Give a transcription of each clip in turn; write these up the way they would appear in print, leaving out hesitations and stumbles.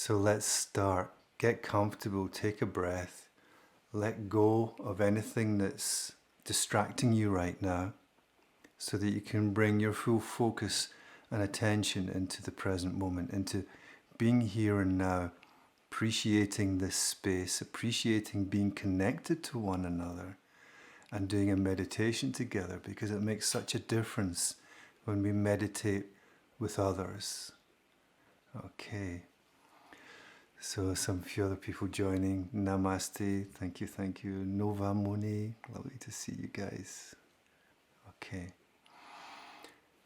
So let's start. Get comfortable, take a breath, let go of anything that's distracting you right now so that you can bring your full focus and attention into the present moment, into being here and now, appreciating this space, appreciating being connected to one another and doing a meditation together, because it makes such a difference when we meditate with others. Okay. So some few other people joining. Namaste. Thank you, thank you. Nova Moni. Lovely to see you guys. Okay.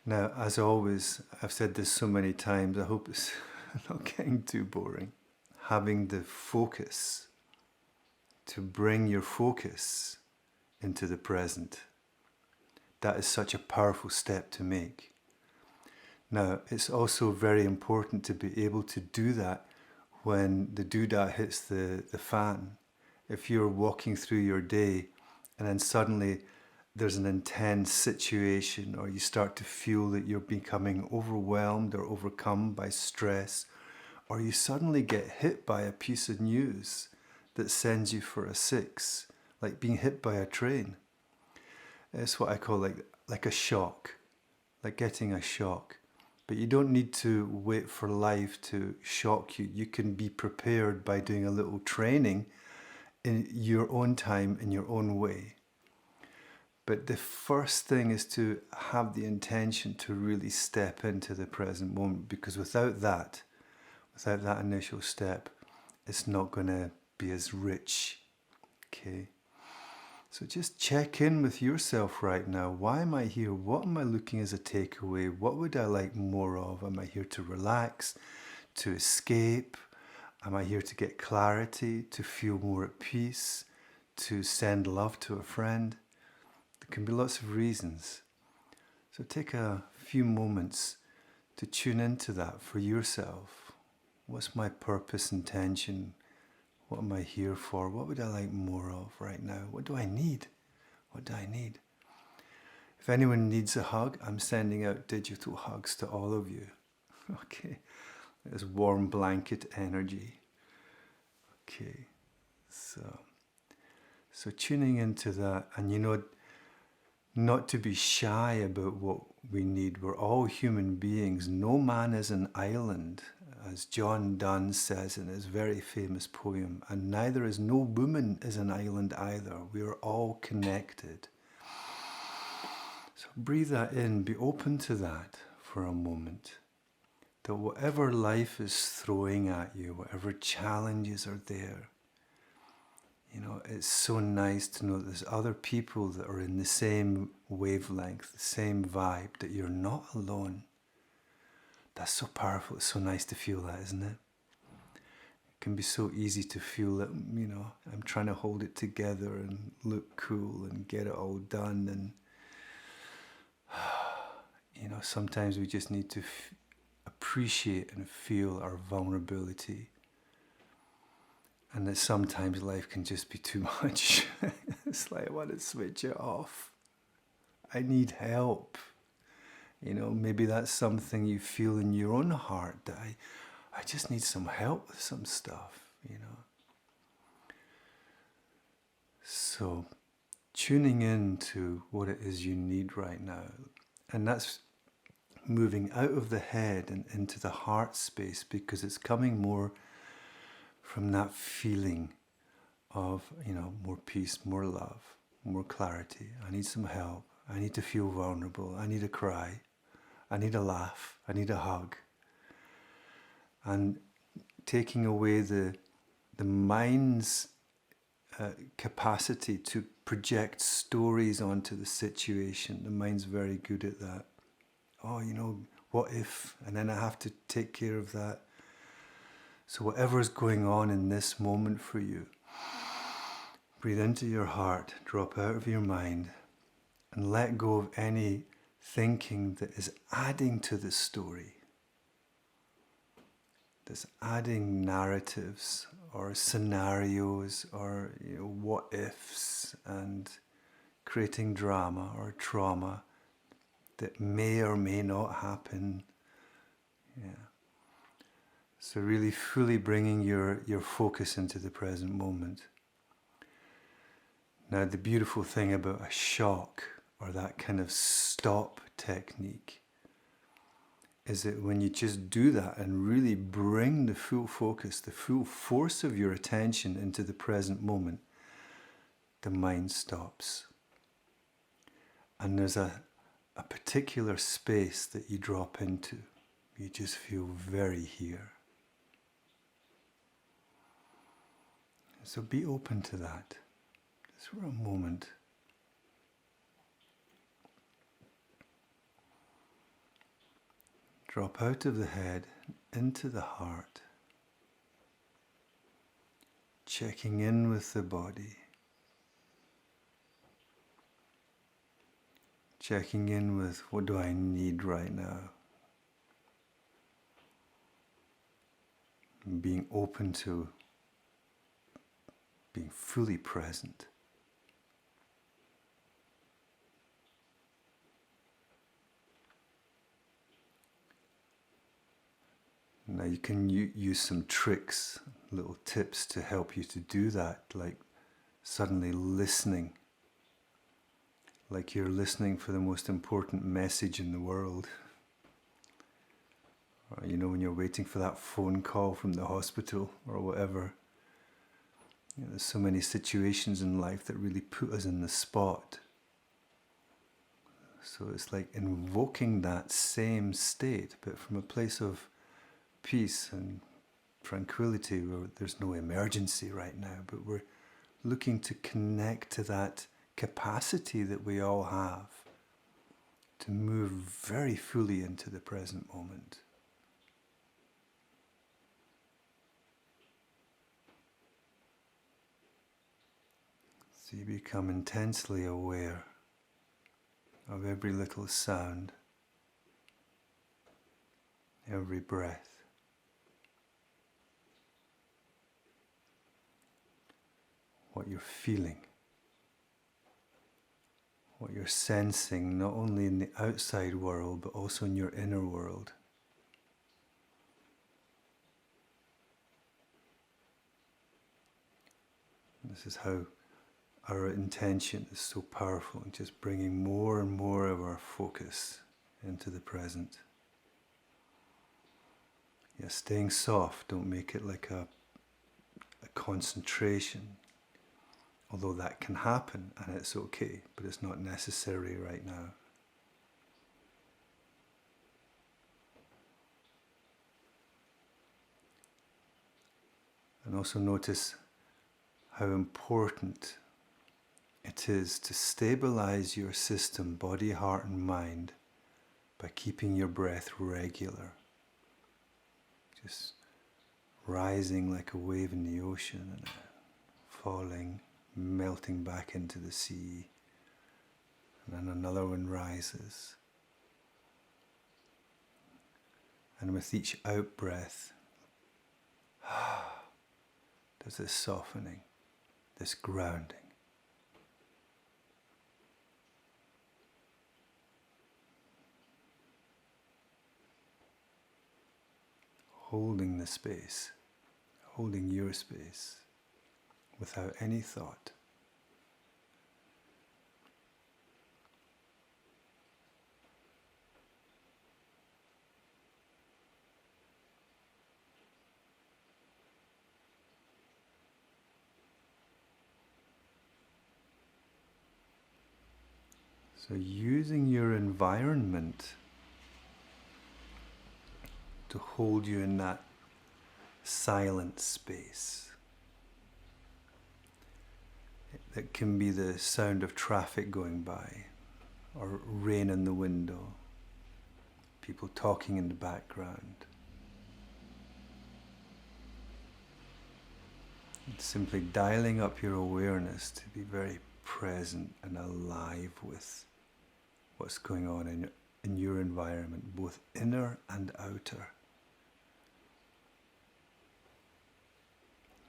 Now, as always, I've said this so many times, I hope it's not getting too boring. Having the focus, to bring your focus into the present. That is such a powerful step to make. Now, it's also very important to be able to do that when the doodah hits the fan. If you're walking through your day and then suddenly there's an intense situation, or you start to feel that you're becoming overwhelmed or overcome by stress, or you suddenly get hit by a piece of news that sends you for a six, like being hit by a train. It's what I call like a shock, like getting a shock. But you don't need to wait for life to shock you. You can be prepared by doing a little training in your own time, in your own way. But the first thing is to have the intention to really step into the present moment, because without that initial step, it's not going to be as rich. Okay? So just check in with yourself right now. Why am I here? What am I looking as a takeaway? What would I like more of? Am I here to relax, to escape? Am I here to get clarity, to feel more at peace, to send love to a friend? There can be lots of reasons. So take a few moments to tune into that for yourself. What's my purpose, intention? What am I here for? What would I like more of right now? What do I need? What do I need? If anyone needs a hug, I'm sending out digital hugs to all of you. Okay, there's warm blanket energy. Okay, so tuning into that, and not to be shy about what we need. We're all human beings. No man is an island, as John Donne says in his very famous poem, and neither is no woman is an island either. We are all connected. So breathe that in, be open to that for a moment. That whatever life is throwing at you, whatever challenges are there, it's so nice to know that there's other people that are in the same wavelength, the same vibe, that you're not alone. That's so powerful. It's so nice to feel that, isn't it? It can be so easy to feel that, I'm trying to hold it together and look cool and get it all done. And, sometimes we just need to appreciate and feel our vulnerability. And that sometimes life can just be too much. It's like, I want to switch it off. I need help. Maybe that's something you feel in your own heart, that I just need some help with some stuff, So tuning in to what it is you need right now. And that's moving out of the head and into the heart space, because it's coming more from that feeling of, more peace, more love, more clarity. I need some help. I need to feel vulnerable. I need to cry. I need a laugh. I need a hug. And taking away the mind's capacity to project stories onto the situation. The mind's very good at that. Oh, what if? And then I have to take care of that. So whatever is going on in this moment for you, breathe into your heart, drop out of your mind, and let go of any thinking that is adding to the story. That's adding narratives or scenarios or what ifs, and creating drama or trauma that may or may not happen. Yeah. So really fully bringing your focus into the present moment. Now the beautiful thing about a shock or that kind of stop technique is that when you just do that and really bring the full focus, the full force of your attention into the present moment, the mind stops. And there's a particular space that you drop into. You just feel very here. So be open to that, just for a moment. Drop out of the head, into the heart, checking in with the body, checking in with what do I need right now, and being open to being fully present. Now you can use some tricks, little tips to help you to do that, like suddenly listening, like you're listening for the most important message in the world. Or, you know, when you're waiting for that phone call from the hospital or whatever. You know, there's so many situations in life that really put us in the spot. So it's like invoking that same state, but from a place of peace and tranquility, where there's no emergency right now, but we're looking to connect to that capacity that we all have to move very fully into the present moment. So you become intensely aware of every little sound, every breath. What you're feeling, what you're sensing, not only in the outside world, but also in your inner world. This is how our intention is so powerful in just bringing more and more of our focus into the present. Yeah, staying soft, don't make it like a concentration. Although that can happen and it's okay, but it's not necessary right now. And also notice how important it is to stabilize your system, body, heart and mind, by keeping your breath regular. Just rising like a wave in the ocean and falling, melting back into the sea. And then another one rises. And with each out-breath, there's this softening, this grounding. Holding the space, holding your space without any thought. So using your environment to hold you in that silent space. That can be the sound of traffic going by, or rain in the window, people talking in the background. It's simply dialing up your awareness to be very present and alive with what's going on in your environment, both inner and outer.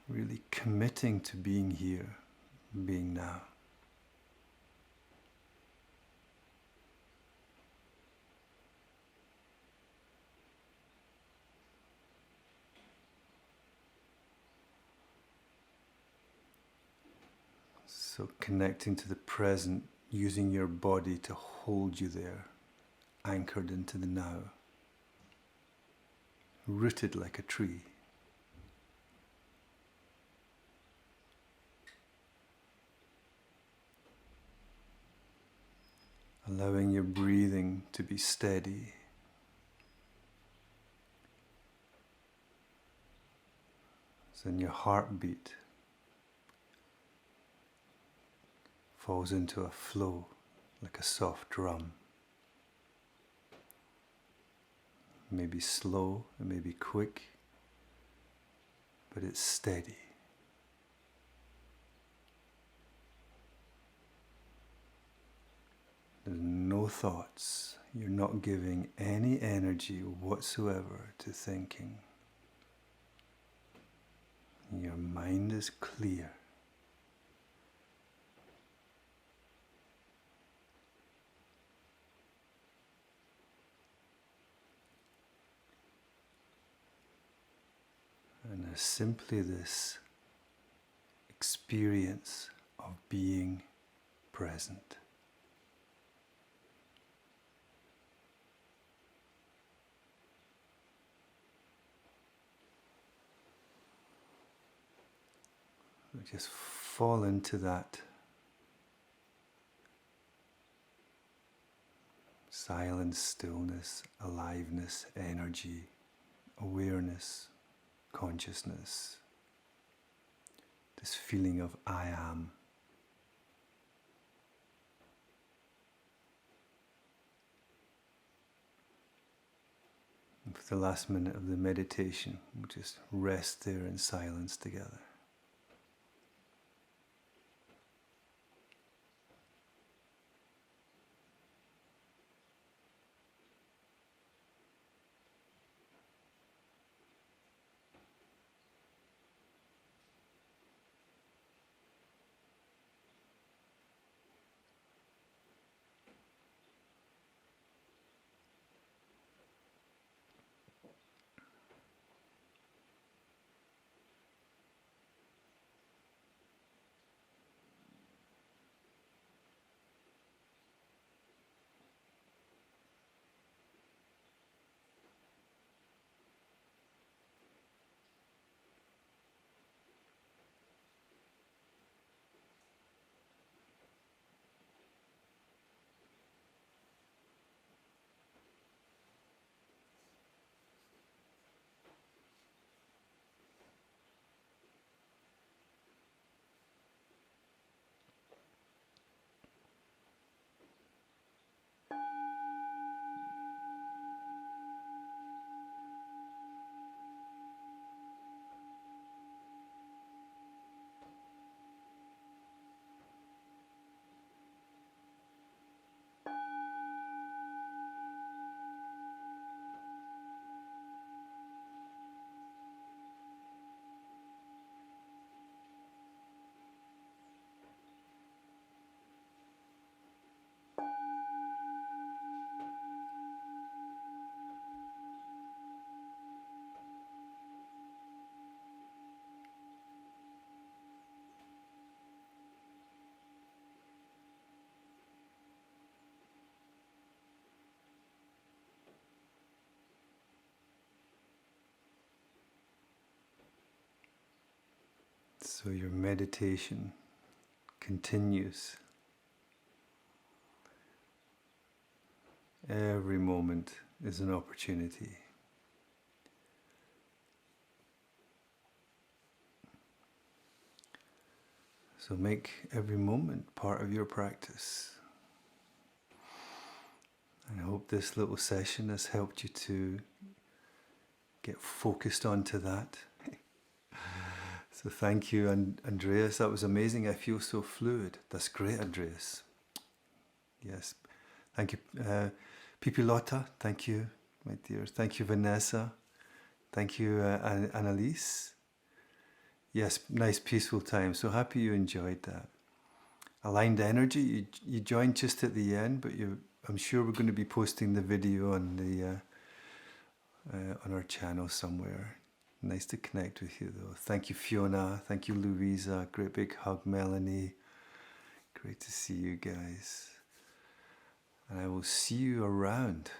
Really committing to being here, being now. So connecting to the present, using your body to hold you there, anchored into the now, rooted like a tree. Allowing your breathing to be steady. So then your heartbeat falls into a flow like a soft drum. It may be slow, it may be quick, but it's steady. There's no thoughts. You're not giving any energy whatsoever to thinking. Your mind is clear. And there's simply this experience of being present. Just fall into that silence, stillness, aliveness, energy, awareness, consciousness. This feeling of I am. And for the last minute of the meditation, we'll just rest there in silence together. So your meditation continues. Every moment is an opportunity. So make every moment part of your practice. And I hope this little session has helped you to get focused onto that. So thank you, Andreas. That was amazing. I feel so fluid. That's great, Andreas. Yes. Thank you, Pipilota. Thank you, my dear. Thank you, Vanessa. Thank you, Annalise. Yes, nice peaceful time. So happy you enjoyed that. Aligned energy. You joined just at the end, but I'm sure we're going to be posting the video on the on our channel somewhere. Nice to connect with you, though. Thank you, Fiona. Thank you, Louisa. Great big hug, Melanie. Great to see you guys. And I will see you around.